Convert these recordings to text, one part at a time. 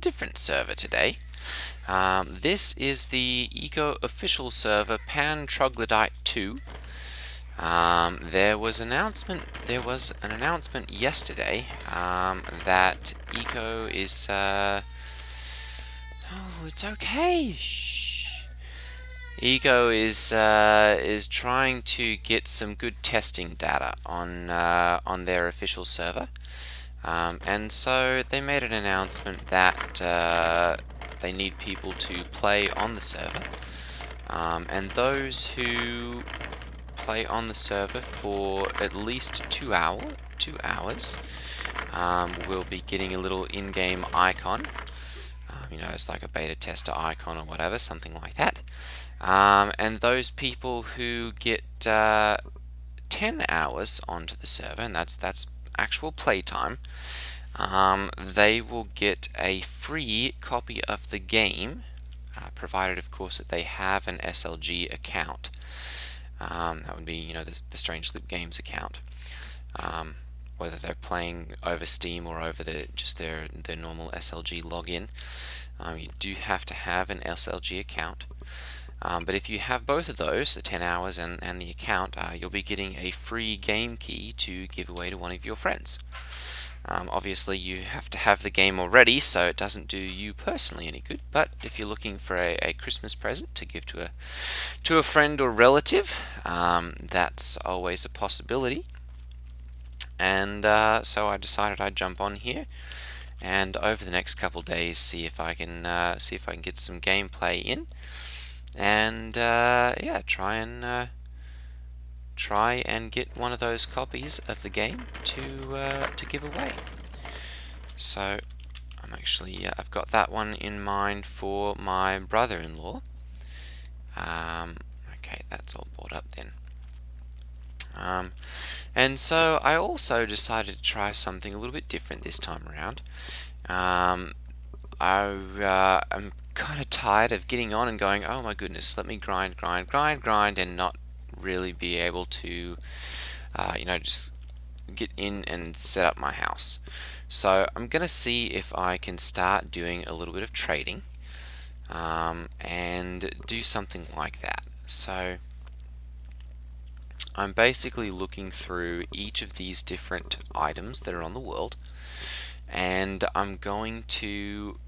different server today. This is the Eco official server Pan Troglodyte 2. There was an announcement yesterday that Eco is it's okay. Shh. Eco is trying to get some good testing data on their official server. And so they made an announcement that they need people to play on the server, and those who play on the server for at least 2 hours will be getting a little in-game icon. It's like a beta tester icon or whatever, something like that. And those people who get 10 hours onto the server, and that's actual playtime, they will get a free copy of the game, provided of course that they have an SLG account. That would be the Strange Loop Games account, whether they're playing over Steam or over just their normal SLG login. You do have to have an SLG account. But if you have both of those, the 10 hours and the account, you'll be getting a free game key to give away to one of your friends. Obviously you have to have the game already, so it doesn't do you personally any good, but if you're looking for a Christmas present to give to a friend or relative, that's always a possibility. And so I decided I'd jump on here and over the next couple days see if I can get some gameplay in, and yeah, try and get one of those copies of the game to give away. So I've got that one in mind for my brother-in-law. Okay, that's all bought up then. And so I also decided to try something a little bit different this time around. I'm kind of tired of getting on and going, oh my goodness, let me grind, and not really be able to, just get in and set up my house. So I'm going to see if I can start doing a little bit of trading, and do something like that. So I'm basically looking through each of these different items that are on the world, and I'm going to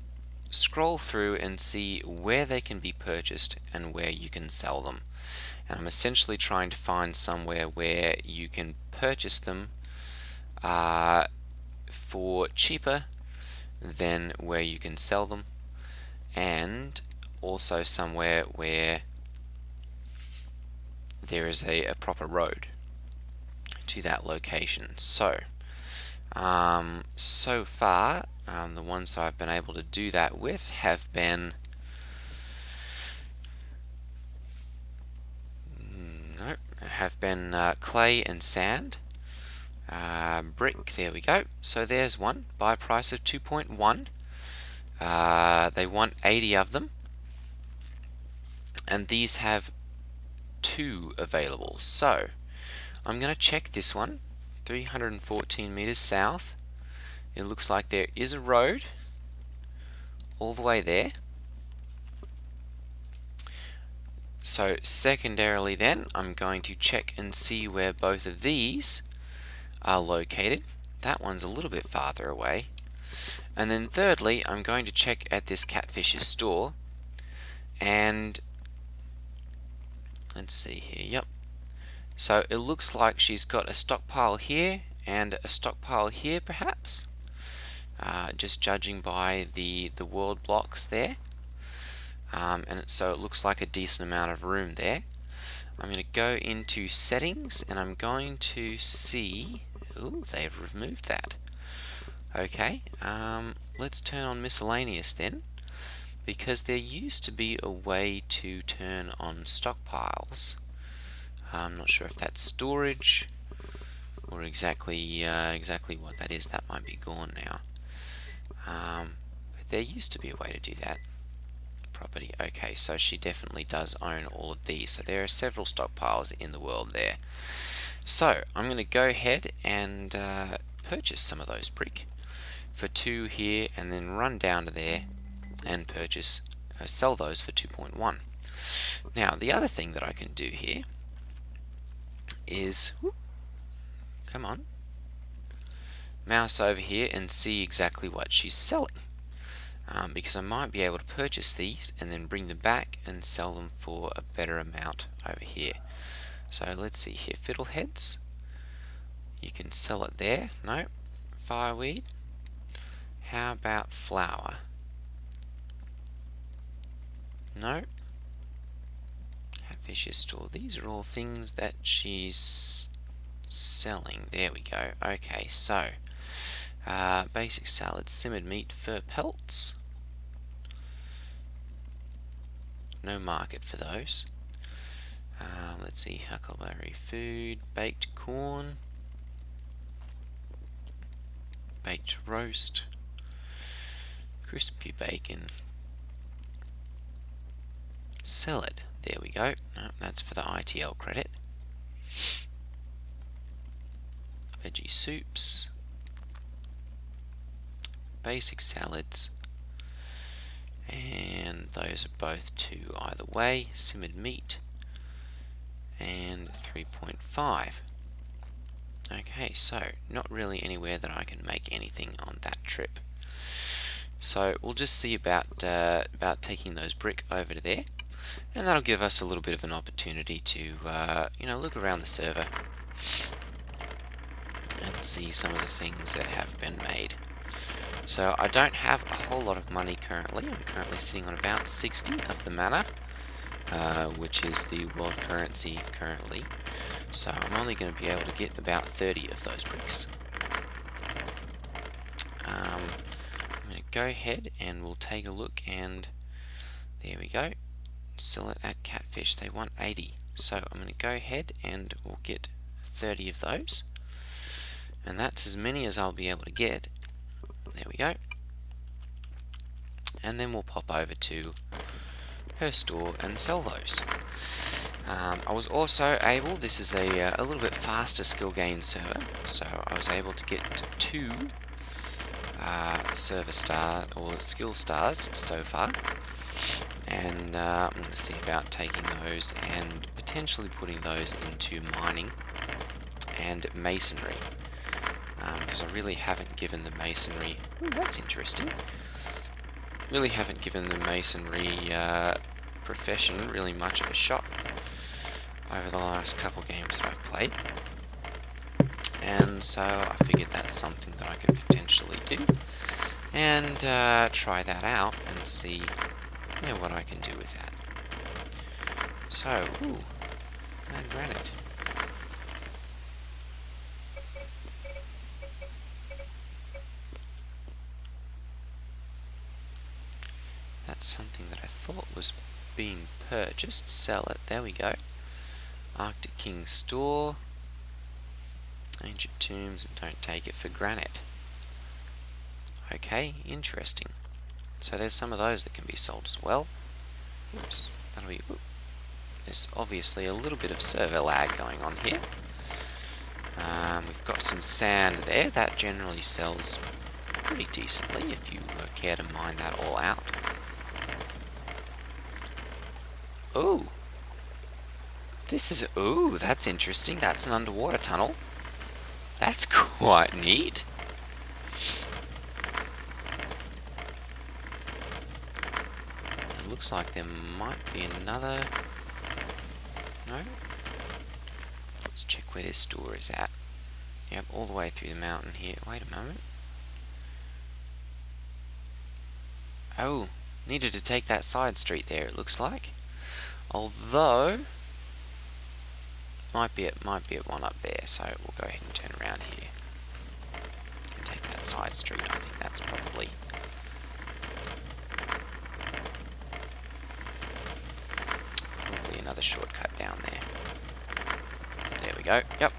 scroll through and see where they can be purchased and where you can sell them. And I'm essentially trying to find somewhere where you can purchase them for cheaper than where you can sell them, and also somewhere where there is a proper road to that location. So so far the ones that I've been able to do that with have been clay and sand. Brick, there we go. So there's one, buy price of 2.1. They want 80 of them, and these have 2 available. So I'm going to check this one, 314 meters south. It looks like there is a road all the way there. So secondarily then, I'm going to check and see where both of these are located. That one's a little bit farther away. And then thirdly, I'm going to check at this catfish's store, and let's see here, yep. So it looks like she's got a stockpile here and a stockpile here perhaps, just judging by the world blocks there. And so it looks like a decent amount of room there. I'm going to go into settings and I'm going to see, ooh, they've removed that. Okay, let's turn on miscellaneous then, because there used to be a way to turn on stockpiles. I'm not sure if that's storage or exactly what that is. That might be gone now. But there used to be a way to do that. Property. Okay, so she definitely does own all of these. So there are several stockpiles in the world there. So I'm going to go ahead and purchase some of those brick. for 2 here, and then run down to there and purchase, sell those for 2.1. Now, the other thing that I can do here is, come on, mouse over here and see exactly what she's selling. Because I might be able to purchase these and then bring them back and sell them for a better amount over here. So let's see here, fiddleheads, you can sell it there. No, fireweed. How about flour? No. Catfish's store. These are all things that she's selling. There we go. Okay, so basic salad, simmered meat, fur pelts. No market for those. Let's see, huckleberry food, baked corn, baked roast, crispy bacon, salad. There we go. No, that's for the ITL credit. Veggie soups, basic salads, and those are both 2 either way. Simmered meat and 3.5. Okay, so not really anywhere that I can make anything on that trip. So we'll just see about taking those brick over to there, and that'll give us a little bit of an opportunity to look around the server and see some of the things that have been made. So I don't have a whole lot of money currently. I'm currently sitting on about 60 of the mana, which is the world currency currently. So I'm only going to be able to get about 30 of those bricks. I'm going to go ahead and we'll take a look, and there we go. Sell it at Catfish. They want 80. So I'm going to go ahead and we'll get 30 of those. And that's as many as I'll be able to get. There we go. And then we'll pop over to her store and sell those. I was also able, this is a little bit faster skill gain server, so I was able to get 2 server star or skill stars so far, and I'm going to see about taking those and potentially putting those into mining and masonry, because I really haven't given the masonry, that's interesting, really haven't given the masonry profession really much of a shot over the last couple games that I've played, and so I figured that's something that I could potentially do and try that out and see what I can do with that. So, granite. That's something that I thought was being purchased. Sell it. There we go. Arctic King store. Ancient tombs, and don't take it for granite. Okay, interesting. So there's some of those that can be sold as well. Oops, that'll be. There's obviously a little bit of server lag going on here. We've got some sand there. That generally sells pretty decently if you care to mine that all out. Ooh. This is, that's interesting. That's an underwater tunnel. That's quite neat. It looks like there might be another... No? Let's check where this door is at. Yep, all the way through the mountain here. Wait a moment. Oh, needed to take that side street there, it looks like. Although... Might be at one up there, so we'll go ahead and turn around here and take that side street. I think that's probably another shortcut down there. There we go. Yep.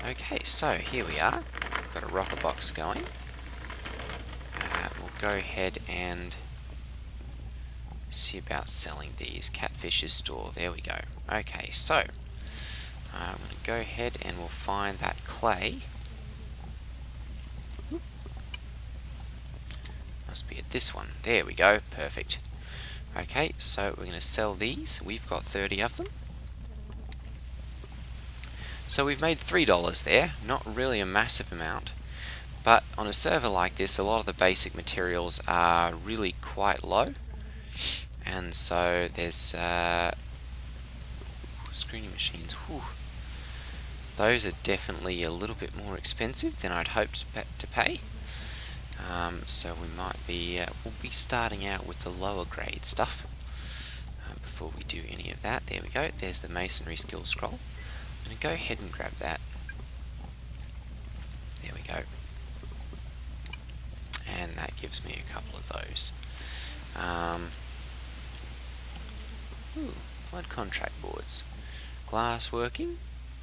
Okay, so here we are. We've got a rocker box going. We'll go ahead and see about selling these. Catfish's store. There we go. Okay, so I'm going to go ahead and we'll find that clay. Must be at this one. There we go. Perfect. Okay, so we're going to sell these. We've got 30 of them. So we've made $3 there. Not really a massive amount. But on a server like this, a lot of the basic materials are really quite low. And so there's screening machines. Whew. Those are definitely a little bit more expensive than I'd hoped to pay. So we might be, we'll be starting out with the lower grade stuff before we do any of that. There we go. There's the Masonry skill scroll. I'm going to go ahead and grab that. There we go. And that gives me a couple of those. Blood contract boards. Glass working,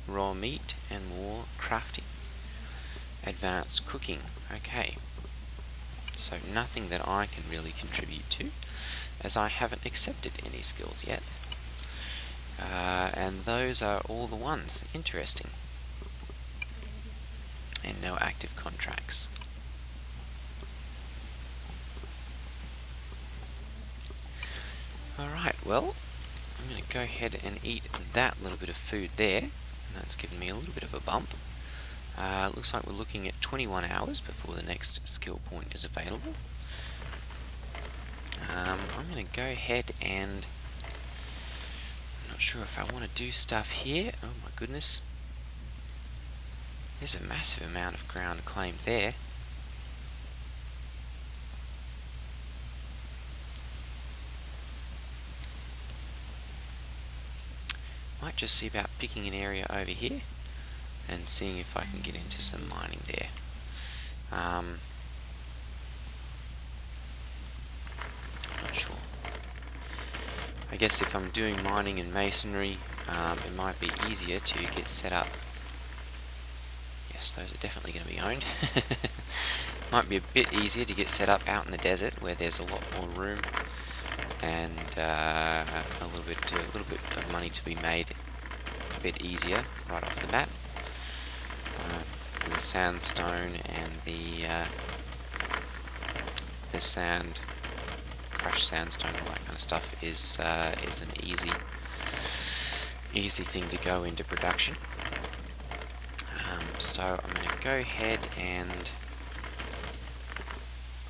raw meat, and more crafting. Advanced cooking. Okay. So nothing that I can really contribute to, as I haven't accepted any skills yet. And those are all the ones. Interesting. And no active contracts. Alright, well, I'm going to go ahead and eat that little bit of food there. And that's given me a little bit of a bump. Looks like we're looking at 21 hours before the next skill point is available. I'm going to go ahead and... I'm not sure if I want to do stuff here. Oh my goodness. There's a massive amount of ground claimed there. Might just see about picking an area over here and seeing if I can get into some mining there. I'm not sure. I guess if I'm doing mining and masonry, it might be easier to get set up. Yes, those are definitely going to be owned. Might be a bit easier to get set up out in the desert where there's a lot more room and a little bit of money to be made a bit easier right off the bat. The sandstone and the sand, crushed sandstone, all that kind of stuff is an easy thing to go into production. So I'm going to go ahead and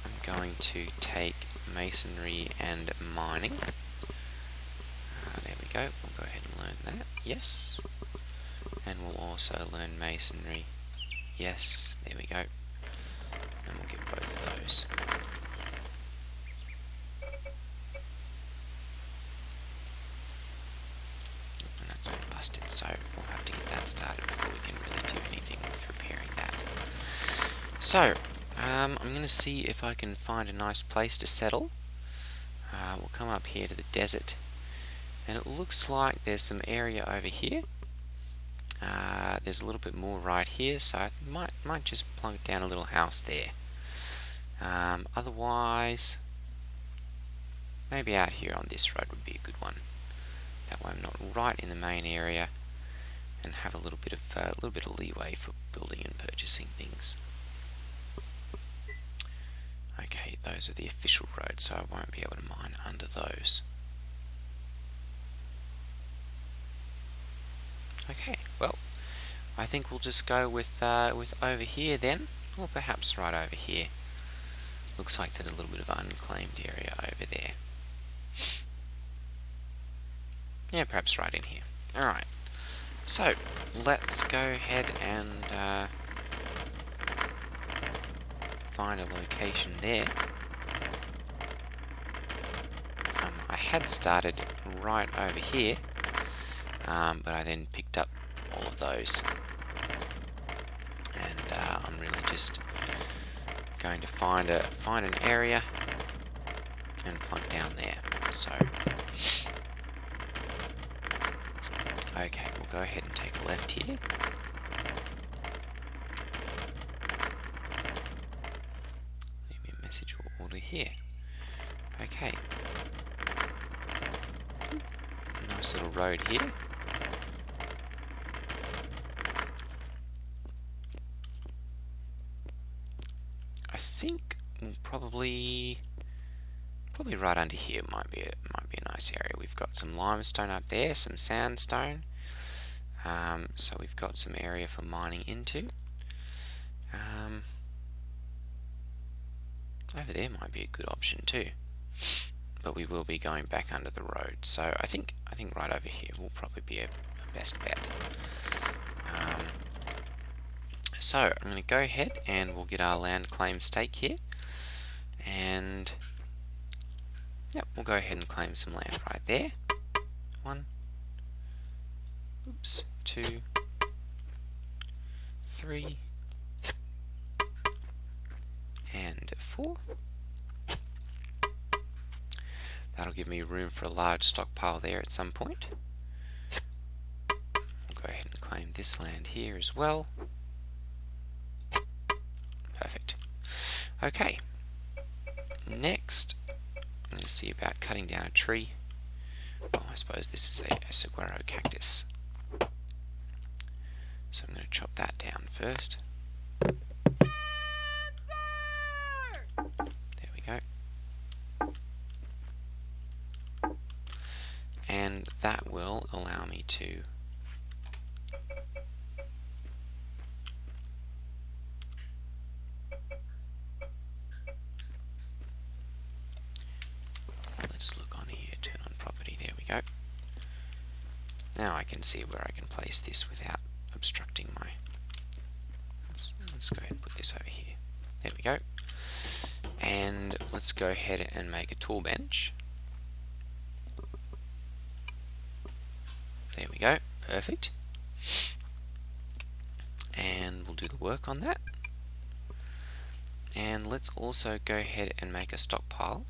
I'm going to take masonry and mining. There we go. We'll go ahead and learn that. Yes. And we'll also learn masonry. Yes. There we go. And we'll get both of those. And that's been busted, so we'll have to get that started before we can really do anything with repairing that. So, I'm going to see if I can find a nice place to settle. We'll come up here to the desert, and it looks like there's some area over here. There's a little bit more right here, so I might just plunk down a little house there. Otherwise, maybe out here on this road would be a good one. That way I'm not right in the main area, and have a little bit of leeway for building and purchasing things. Okay, those are the official roads, so I won't be able to mine under those. Okay, well, I think we'll just go with over here then, or perhaps right over here. Looks like there's a little bit of unclaimed area over there. Yeah, perhaps right in here. Alright, so let's go ahead and find a location there. I had started right over here, but I then picked up all of those, and I'm really just going to find an area and plunk down there. So, okay, we'll go ahead and take a left here. Leave me a message or order here. Okay. Nice little road here. think we'll probably right under here might be a nice area. We've got some limestone up there, some sandstone. So we've got some area for mining into. Over there might be a good option too, but we will be going back under the road. So I think right over here will probably be a best bet. So I'm going to go ahead and we'll get our land claim stake here, and yep, we'll go ahead and claim some land right there. 1, oops, 2, 3, and 4. That'll give me room for a large stockpile there at some point. We'll go ahead and claim this land here as well. Perfect. Okay. Next, I'm going to see about cutting down a tree. Well, I suppose this is a saguaro cactus. So I'm going to chop that down first. There we go. And that will allow me to let's look on here, turn on property, there we go. Now I can see where I can place this without obstructing my... Let's go ahead and put this over here. There we go. And let's go ahead and make a tool bench. There we go, perfect. And we'll do the work on that. And let's also go ahead and make a stockpile.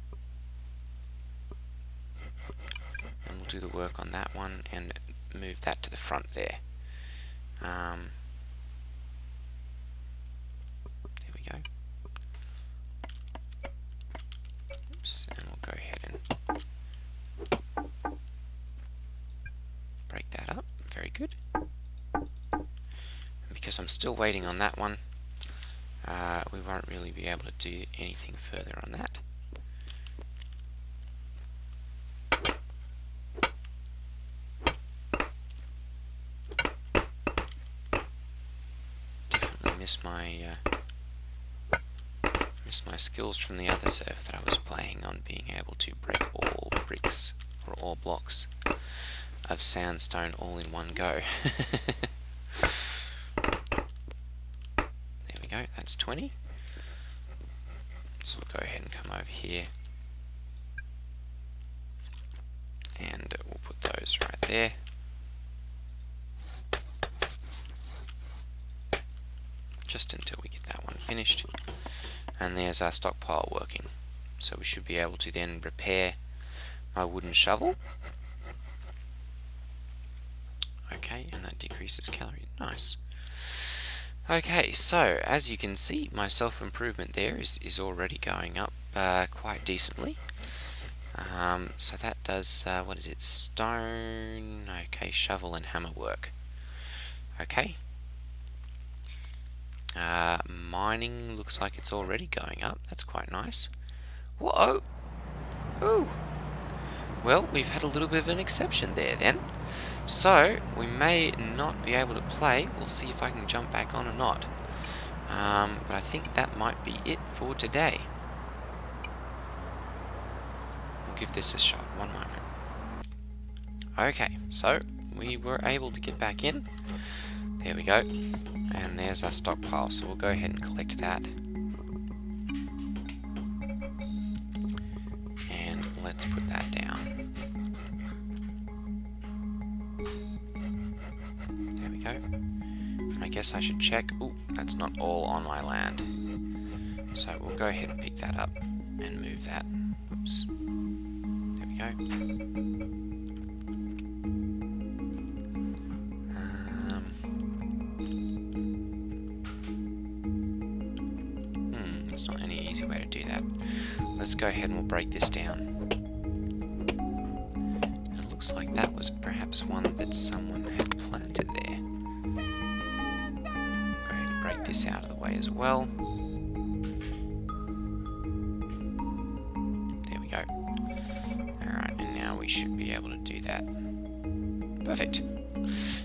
And we'll do the work on that one and move that to the front there. There we go. Oops, and we'll go ahead and break that up. Very good. And because I'm still waiting on that one, we won't really be able to do anything further on that. Definitely missed my skills from the other server that I was playing on, being able to break all bricks or all blocks of sandstone all in one go. There we go, that's 20. So we'll go ahead and come over here and we'll put those right there. Just until we get that one finished. And there's our stockpile working. So we should be able to then repair my wooden shovel. Okay, and that decreases calorie. Nice. Okay, so as you can see, my self-improvement there is already going up quite decently. So that does, what is it, stone, okay, shovel and hammer work. Okay. Mining looks like it's already going up. That's quite nice. Whoa! Ooh! Well, we've had a little bit of an exception there then. So, we may not be able to play. We'll see if I can jump back on or not. But I think that might be it for today. We'll give this a shot. One moment. Okay, so we were able to get back in. There we go. And there's our stockpile, so we'll go ahead and collect that. And let's put that down. There we go. And I guess I should check. Ooh, that's not all on my land. So we'll go ahead and pick that up and move that. Oops. There we go. There's not any easy way to do that. Let's go ahead and we'll break this down. And it looks like that was perhaps one that someone had planted there. Go ahead and break this out of the way as well. go. Alright, and now we should be able to do that. Perfect.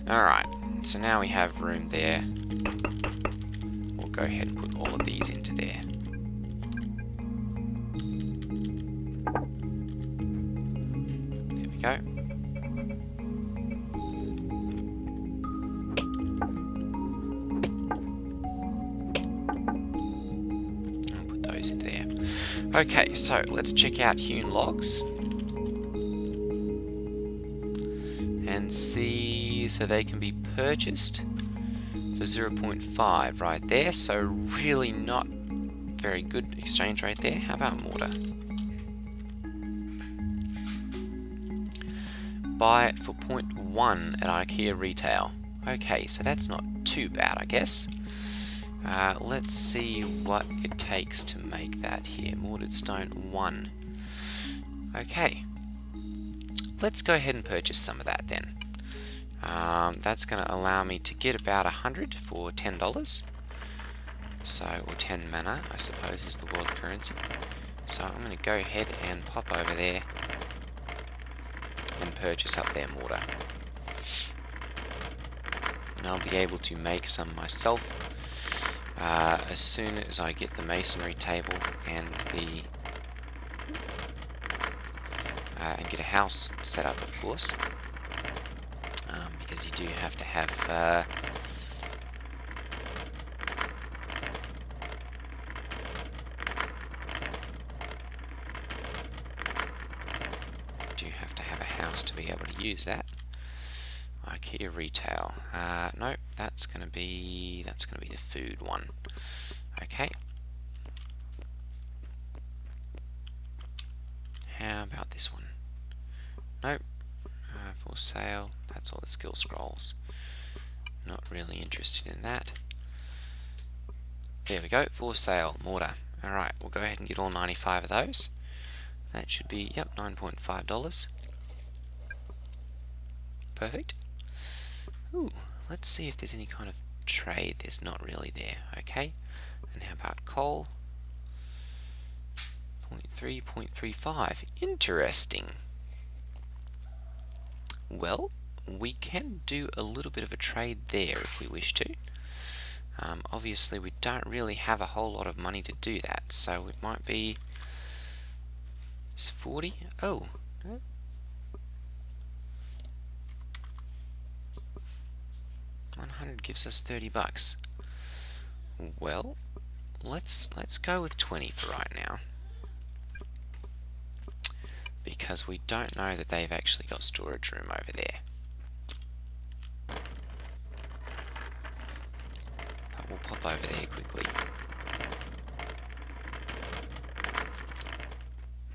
Alright, so now we have room there. We'll go ahead and put all of these into there. There we go. Into there. Okay, so let's check out hewn logs and see. So they can be purchased for 0.5 right there, so really not very good exchange rate there. How about mortar? Buy it for 0.1 at IKEA retail. Okay, so that's not too bad, I guess. Let's see what it takes to make that here. Mortared stone 1. Okay. Let's go ahead and purchase some of that then. That's going to allow me to get about 100 for $10. So, or 10 mana, I suppose, is the world currency. So I'm going to go ahead and pop over there and purchase up their mortar. And I'll be able to make some myself. As soon as I get the masonry table and and get a house set up, of course, because you do have to have a house to be able to use that. IKEA retail. No, that's going to be the food one. Okay. How about this one? Nope. For sale. That's all the skill scrolls. Not really interested in that. There we go. For sale. Mortar. Alright, we'll go ahead and get all 95 of those. That should be, yep, $9.5. Perfect. Ooh, let's see if there's any kind of trade. There's not really there. Okay. And how about coal? 0.3, 0.35. Interesting. Well, we can do a little bit of a trade there if we wish to. Obviously, we don't really have a whole lot of money to do that, so it might be... It's 40? Oh, no. $100 gives us $30. Well, let's go with 20 for right now, because we don't know that they've actually got storage room over there. But we'll pop over there quickly.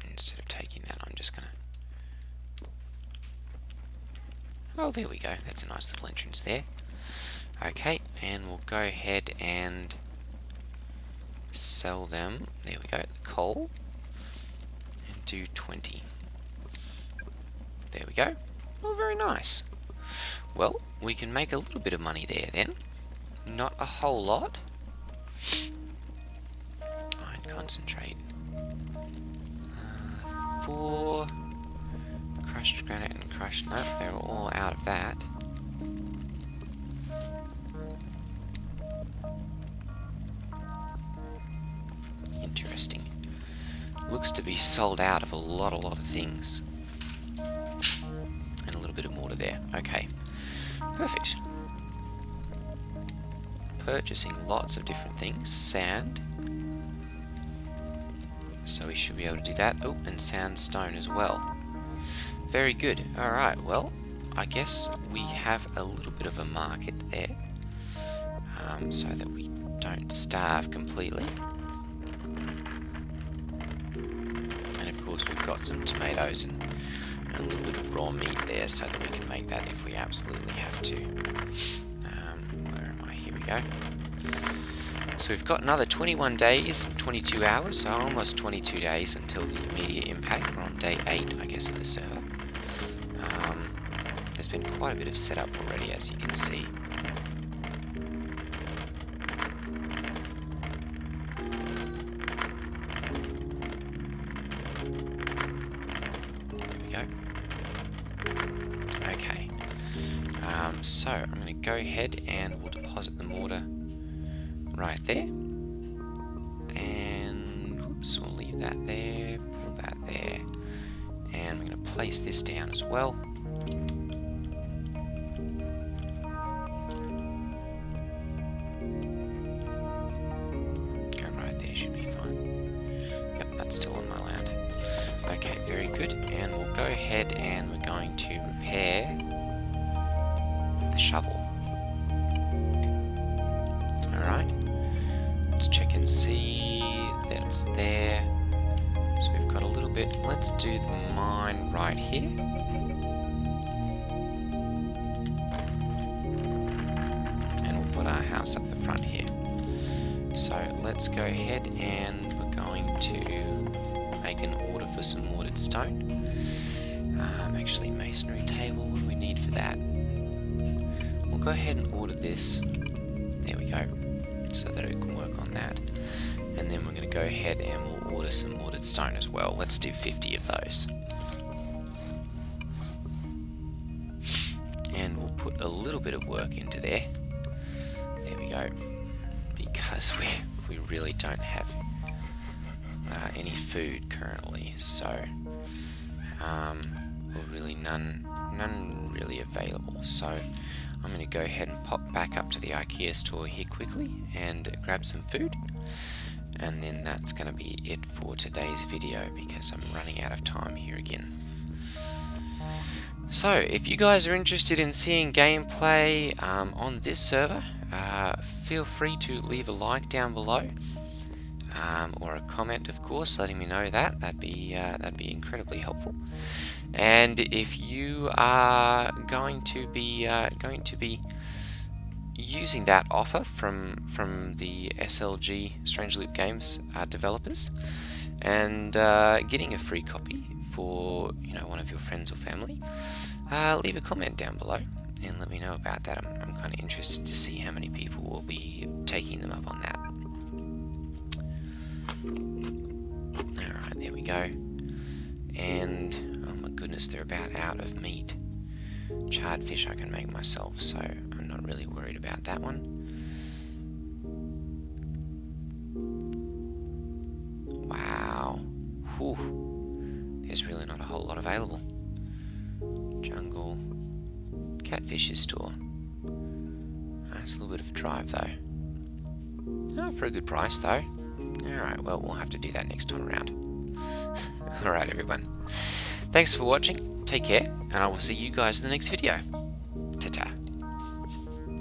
Instead of taking that, I'm just gonna... Oh, there we go. That's a nice little entrance there. Okay, and we'll go ahead and sell them. There we go, the coal, and do 20. There we go. Oh, very nice. Well, we can make a little bit of money there then. Not a whole lot. Iron concentrate. 4 crushed granite and crushed. Nope, they're all out of that. Interesting. Looks to be sold out of a lot of things. And a little bit of mortar there. Okay. Perfect. Purchasing lots of different things. Sand. So we should be able to do that. Oh, and sandstone as well. Very good. Alright, well, I guess we have a little bit of a market there. So that we don't starve completely. And of course we've got some tomatoes and a little bit of raw meat there so that we can make that if we absolutely have to. Where am I? Here we go. So we've got another 21 days and 22 hours, so almost 22 days until the immediate impact. We're on day 8, I guess, of the server. There's been quite a bit of setup already, as you can see. So I'm going to go ahead and we'll deposit the mortar right there. And oops, we'll leave that there, pull that there. And we're going to place this down as well. Go right there, should be fine. Yep, that's still on my land. Okay, very good. And we'll go ahead and we're going to repair the shovel. Alright, let's check and see that's there. So we've got a little bit. Let's do the mine right here. And we'll put our house up the front here. So let's go ahead and we're going to make an order for some mortared stone. Actually, masonry table, what do we need for that? We'll go ahead and order this. There we go. So that it can work on that. And then we're going to go ahead and we'll order some mortared stone as well. Let's do 50 of those. And we'll put a little bit of work into there. There we go. Because we really don't have any food currently. So, well, really none really available. So I'm going to go ahead and pop back up to the IKEA store here quickly and grab some food. And then that's going to be it for today's video because I'm running out of time here again. So if you guys are interested in seeing gameplay on this server, feel free to leave a like down below. Or a comment, of course, letting me know that. That'd be incredibly helpful. And if you are going to be using that offer from the SLG Strange Loop Games developers, and getting a free copy for one of your friends or family, leave a comment down below and let me know about that. I'm kind of interested to see how many people will be taking them up on that. Alright, there we go. And, oh my goodness, they're about out of meat. Charred fish I can make myself, so I'm not really worried about that one. Wow. Whew. There's really not a whole lot available. Jungle. Catfish store. It's a little bit of a drive though. Oh, for a good price though. Alright, well, we'll have to do that next time around. Alright, everyone. Thanks for watching. Take care, and I will see you guys in the next video.